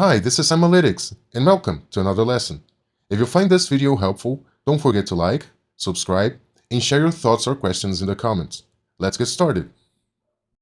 Hi, this is Analytics, and welcome to another lesson. If you find this video helpful, don't forget to like, subscribe, and share your thoughts or questions in the comments. Let's get started.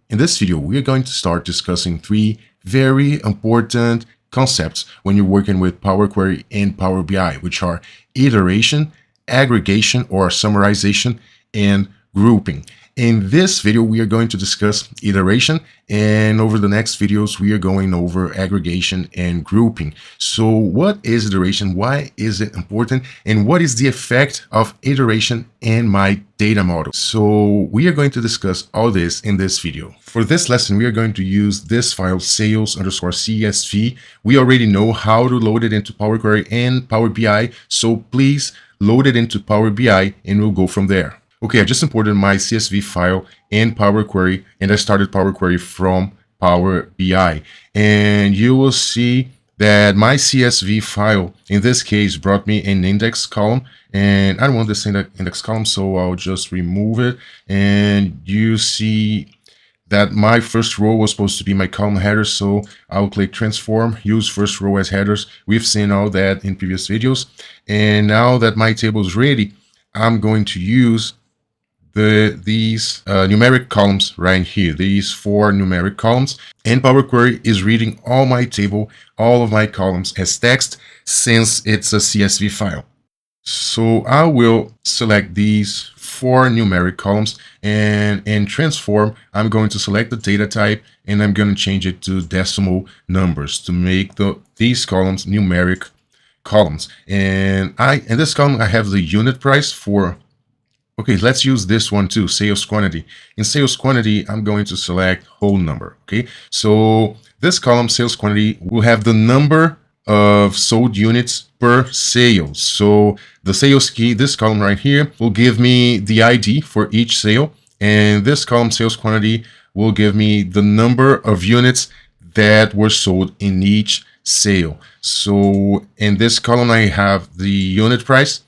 In this video, we are going to start discussing three very important concepts when you're working with Power Query and Power BI, which are iteration, aggregation or summarization, and grouping. In this video, we are going to discuss iteration, and over the next videos, we are going over aggregation and grouping. So what is iteration? Why is it important? And what is the effect of iteration in my data model? So we are going to discuss all this in this video. For this lesson, we are going to use this file sales_csv. We already know how to load it into Power Query and Power BI. So please load it into Power BI and we'll go from there. Okay, I just imported my CSV file in Power Query, and I started Power Query from Power BI. And you will see that my CSV file, in this case, brought me an index column. And I don't want this index column, so I'll just remove it. And you see that my first row was supposed to be my column header, so I'll click transform, use first row as headers. We've seen all that in previous videos. And now that my table is ready, I'm going to use these numeric columns right here, these four numeric columns, and Power Query is reading all my table, all of my columns as text since it's a CSV file. So I will select these four numeric columns, and in transform, I'm going to select the data type and I'm going to change it to decimal numbers to make these columns numeric columns. And in this column, I have the unit price for. Okay, let's use this one too, sales quantity. In sales quantity, I'm going to select whole number, okay? So this column, sales quantity, will have the number of sold units per sales. So the sales key, this column right here, will give me the ID for each sale. And this column, sales quantity, will give me the number of units that were sold in each sale. So in this column, I have the unit price,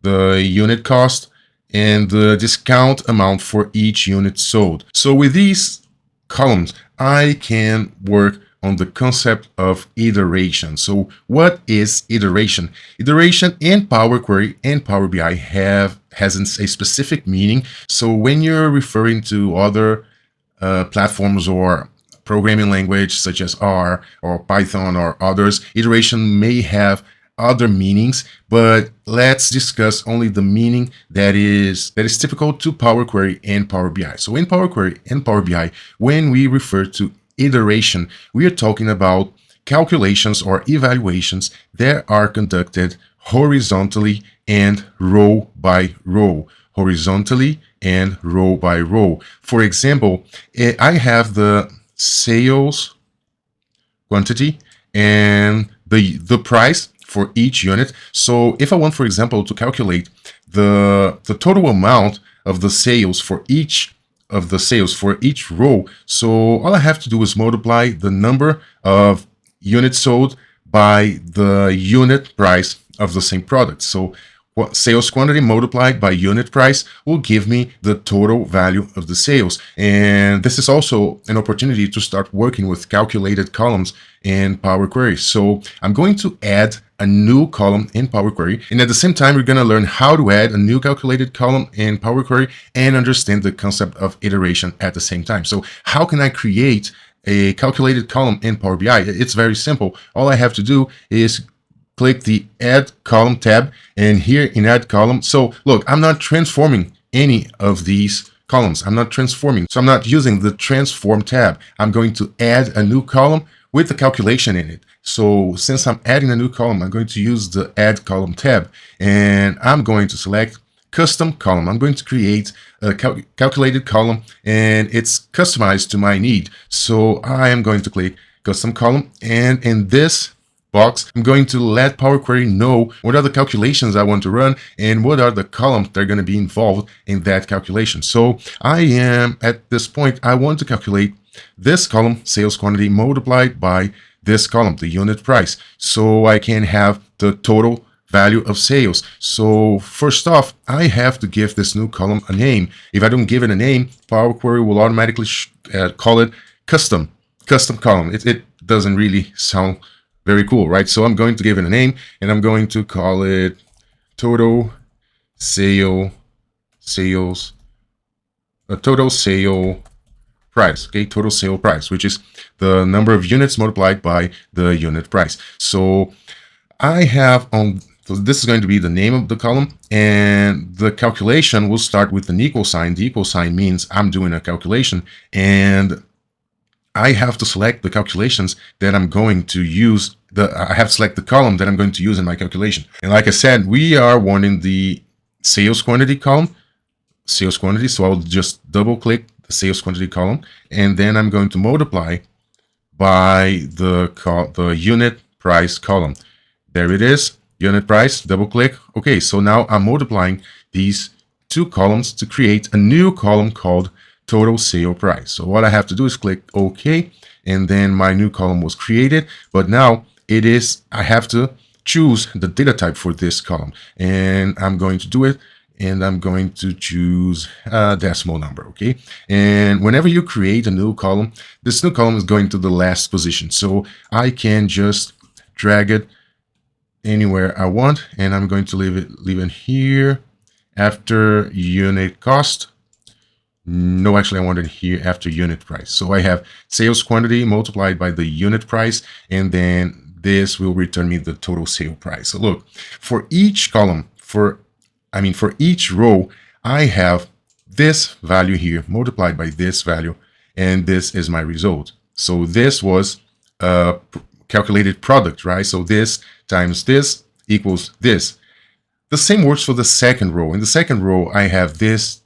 the unit cost, and the discount amount for each unit sold. So with these columns, I can work on the concept of iteration. So what is iteration? Iteration in Power Query and Power BI has a specific meaning. So when you're referring to other platforms or programming language such as R or Python or others, iteration may have other meanings, but let's discuss only the meaning that is typical to Power Query and Power BI. So in Power Query and Power BI, when we refer to iteration, we are talking about calculations or evaluations that are conducted horizontally and row by row. Horizontally and row by row. For example, I have the sales quantity and the price for each unit. So if I want, for example, to calculate the total amount of the sales for each row, so all I have to do is multiply the number of units sold by the unit price of the same product. So sales quantity multiplied by unit price will give me the total value of the sales. And this is also an opportunity to start working with calculated columns in Power Query. So I'm going to add a new column in Power Query, and at the same time we're going to learn how to add a new calculated column in Power Query and understand the concept of iteration at the same time. So how can I create a calculated column in Power BI? It's very simple. All I have to do is click the Add Column tab, and here in Add Column, so look, I'm not transforming any of these columns. I'm not transforming, so I'm not using the Transform tab. I'm going to add a new column with the calculation in it. So since I'm adding a new column, I'm going to use the Add Column tab, and I'm going to select Custom Column. I'm going to create a calculated column, and it's customized to my need. So I am going to click Custom Column, and in this box, I'm going to let Power Query know what are the calculations I want to run and what are the columns that are going to be involved in that calculation. So I am at this point, I want to calculate this column, sales quantity, multiplied by this column, the unit price, so I can have the total value of sales. So first off, I have to give this new column a name. If I don't give it a name, Power Query will automatically call it custom column. It doesn't really sound Very cool, right? So I'm going to give it a name, and I'm going to call it total sales total sale price. Okay, total sale price, which is the number of units multiplied by the unit price. So I have so this is going to be the name of the column, and the calculation will start with an equal sign. The equal sign means I'm doing a calculation, and I have to select the calculations that I'm going to use. I have to select the column that I'm going to use in my calculation. And like I said, we are wanting the sales quantity column, sales quantity. So I'll just double click the sales quantity column, and then I'm going to multiply by the unit price column. There it is, unit price, double click. Okay, so now I'm multiplying these two columns to create a new column called total sale price. So what I have to do is click OK, and then my new column was created. But now I have to choose the data type for this column, and I'm going to do it, and I'm going to choose a decimal number. Okay, and whenever you create a new column, this new column is going to the last position, so I can just drag it anywhere I want, and I'm going to leave it here after unit cost. No, actually, I want it here after unit price. So I have sales quantity multiplied by the unit price, and then this will return me the total sale price. So look, for each column, for each row, I have this value here multiplied by this value, and this is my result. So this was a calculated product, right? So this times this equals this. The same works for the second row. In the second row, I have this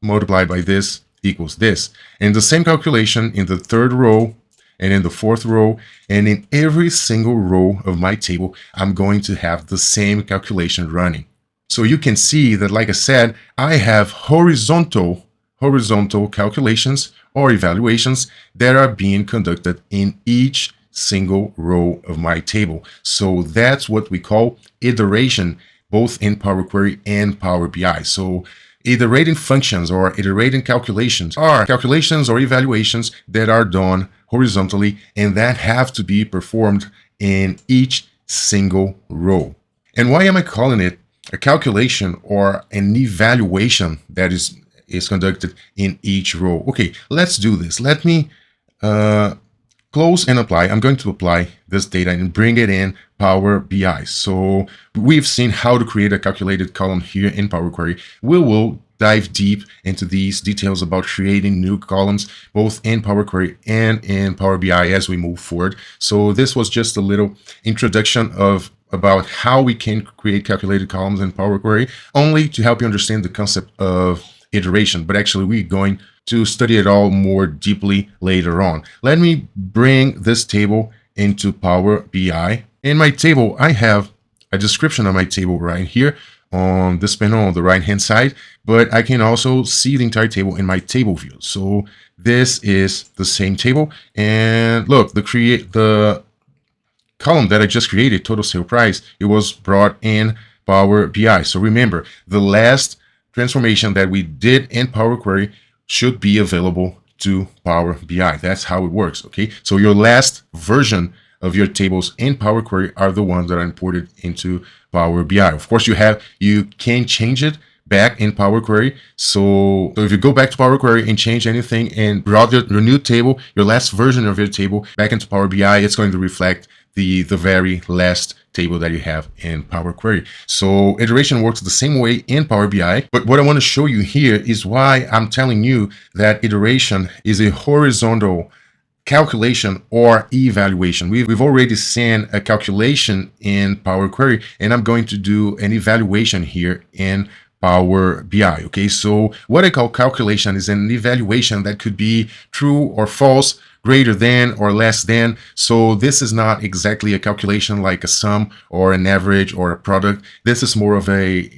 multiplied by this equals this. And the same calculation in the third row, and in the fourth row, and in every single row of my table, I'm going to have the same calculation running. So you can see that, like I said, I have horizontal calculations or evaluations that are being conducted in each single row of my table. So that's what we call iteration, both in Power Query and Power BI. So iterating functions or iterating calculations are calculations or evaluations that are done horizontally and that have to be performed in each single row. And why am I calling it a calculation or an evaluation that is conducted in each row? Okay, let's do this. Let me close and apply. I'm going to apply this data and bring it in Power BI. So we've seen how to create a calculated column here in Power Query. We will dive deep into these details about creating new columns, both in Power Query and in Power BI as we move forward. So this was just a little introduction about how we can create calculated columns in Power Query, only to help you understand the concept of iteration. But actually, we're going to study it all more deeply later on. Let me bring this table into Power BI. In my table, I have a description of my table right here on this panel on the right hand side, but I can also see the entire table in my table view. So this is the same table, and look, the column that I just created, total sale price, it was brought in Power BI. So remember, the last transformation that we did in Power Query should be available to Power BI. That's how it works, okay? So your last version of your tables in Power Query are the ones that are imported into Power BI. Of course, you can change it back in Power Query. So if you go back to Power Query and change anything and brought your new table, your last version of your table back into Power BI, it's going to reflect the very last table that you have in Power Query. So iteration works the same way in Power BI. But what I want to show you here is why I'm telling you that iteration is a horizontal calculation or evaluation. We've already seen a calculation in Power Query, and I'm going to do an evaluation here in Power BI. Okay, so what I call calculation is an evaluation that could be true or false, greater than or less than. So this is not exactly a calculation like a sum or an average or a product. This is more of an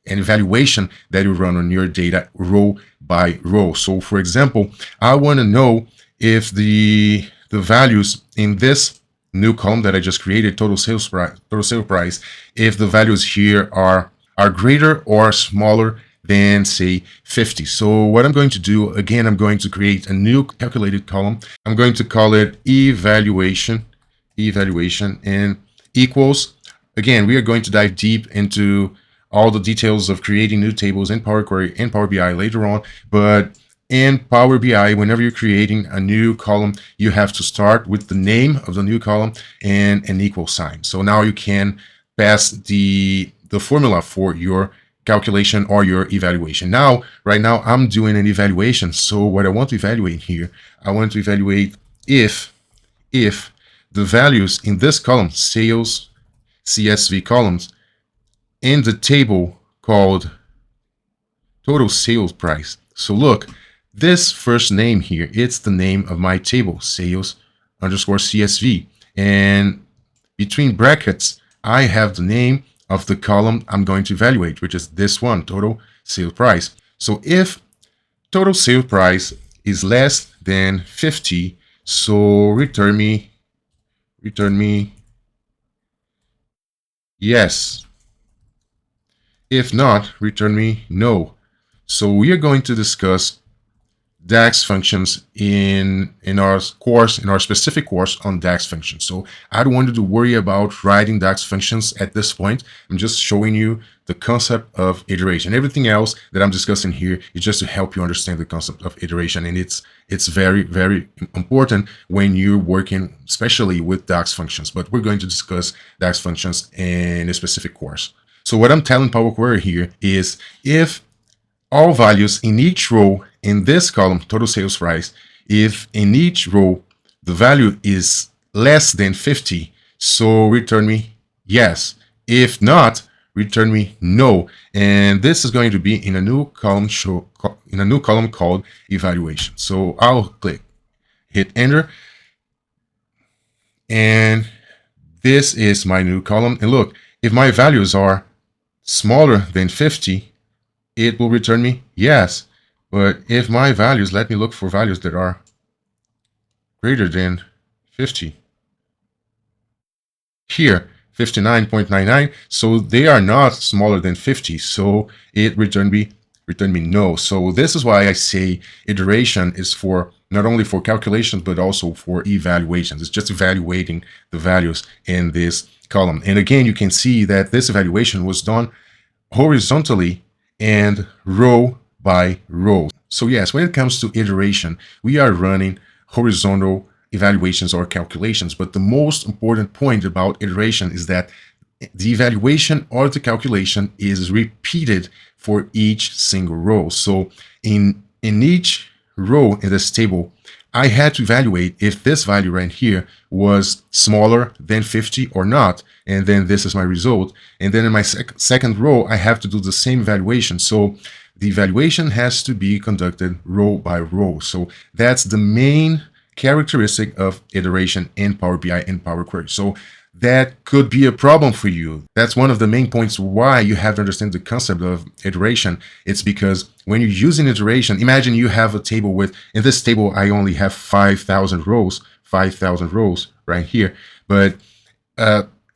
evaluation that you run on your data row by row. So for example, I want to know if the values in this new column that I just created, total sales price, if the values here are greater or smaller than, say, 50. So what I'm going to do, again, I'm going to create a new calculated column. I'm going to call it evaluation, evaluation, and equals. Again, we are going to dive deep into all the details of creating new tables in Power Query and Power BI later on, but in Power BI, whenever you're creating a new column, you have to start with the name of the new column and an equal sign. So now you can pass the formula for your calculation or your evaluation. Now, right now, I'm doing an evaluation. So what I want to evaluate here, I want to evaluate if the values in this column, sales CSV columns, in the table called total sales price. So look, this first name here, it's the name of my table, sales underscore CSV. And between brackets, I have the name of the column I'm going to evaluate, which is this one, total sales price. So if total sales price is less than 50, so return me yes. If not, return me no. So we are going to discuss DAX functions in our course, in our specific course on DAX functions. So I don't want you to worry about writing DAX functions at this point. I'm just showing you the concept of iteration. Everything else that I'm discussing here is just to help you understand the concept of iteration. And it's very, very important when you're working, especially with DAX functions. But we're going to discuss DAX functions in a specific course. So what I'm telling Power Query here is if all values in each row in this column, total sales price, if in each row the value is less than 50, so return me yes. If not, return me no. And this is going to be in a new column called evaluation. So I'll hit enter, and this is my new column. And look, if my values are smaller than 50, it will return me yes. But if my values, let me look for values that are greater than 50. Here, 59.99. So they are not smaller than 50. So it return me no. So this is why I say iteration is for not only for calculations, but also for evaluations. It's just evaluating the values in this column. And again, you can see that this evaluation was done horizontally and row by row. So yes, when it comes to iteration, we are running horizontal evaluations or calculations, but the most important point about iteration is that the evaluation or the calculation is repeated for each single row. So in each row in this table, I had to evaluate if this value right here was smaller than 50 or not. And then this is my result. And then in my second row, I have to do the same evaluation. So the evaluation has to be conducted row by row. So that's the main characteristic of iteration in Power BI and Power Query. So that could be a problem for you. That's one of the main points why you have to understand the concept of iteration. It's because when you're using iteration, imagine you have a table with, in this table, I only have 5,000 rows right here. But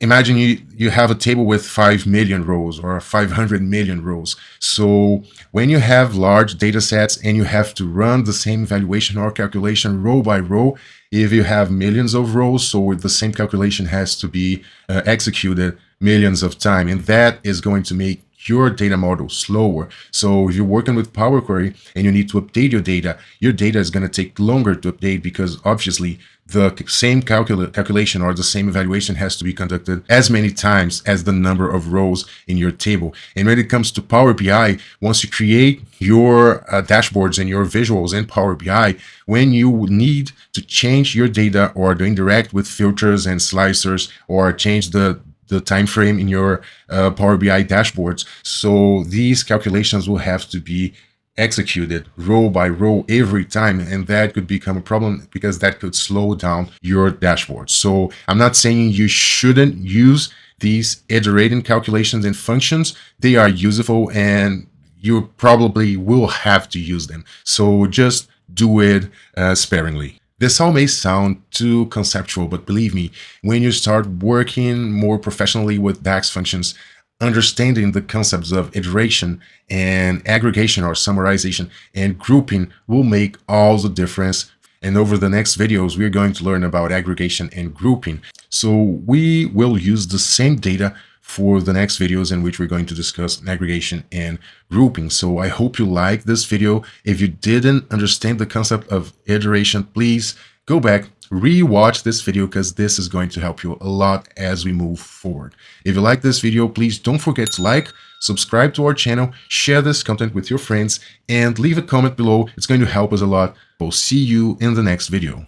imagine you have a table with 5 million rows or 500 million rows. So when you have large data sets and you have to run the same evaluation or calculation row by row, if you have millions of rows, so the same calculation has to be executed millions of times, and that is going to make your data model slower. So if you're working with Power Query and you need to update your data is going to take longer to update because obviously the same calculation or the same evaluation has to be conducted as many times as the number of rows in your table. And when it comes to Power BI, once you create your dashboards and your visuals in Power BI, when you need to change your data or to interact with filters and slicers or change the time frame in your Power BI dashboards, so these calculations will have to be executed row by row every time, and that could become a problem because that could slow down your dashboard. So I'm not saying you shouldn't use these iterating calculations and functions. They are useful and you probably will have to use them. So just do it sparingly. This all may sound too conceptual, but believe me, when you start working more professionally with DAX functions, understanding the concepts of iteration and aggregation or summarization and grouping will make all the difference And over the next videos, we're going to learn about aggregation and grouping. So we will use the same data for the next videos in which we're going to discuss aggregation and grouping. So I hope you like this video. If you didn't understand the concept of iteration, please go back, re-watch this video, because this is going to help you a lot as we move forward. If you like this video, please don't forget to like, subscribe to our channel, share this content with your friends, and leave a comment below. It's going to help us a lot. We'll see you in the next video.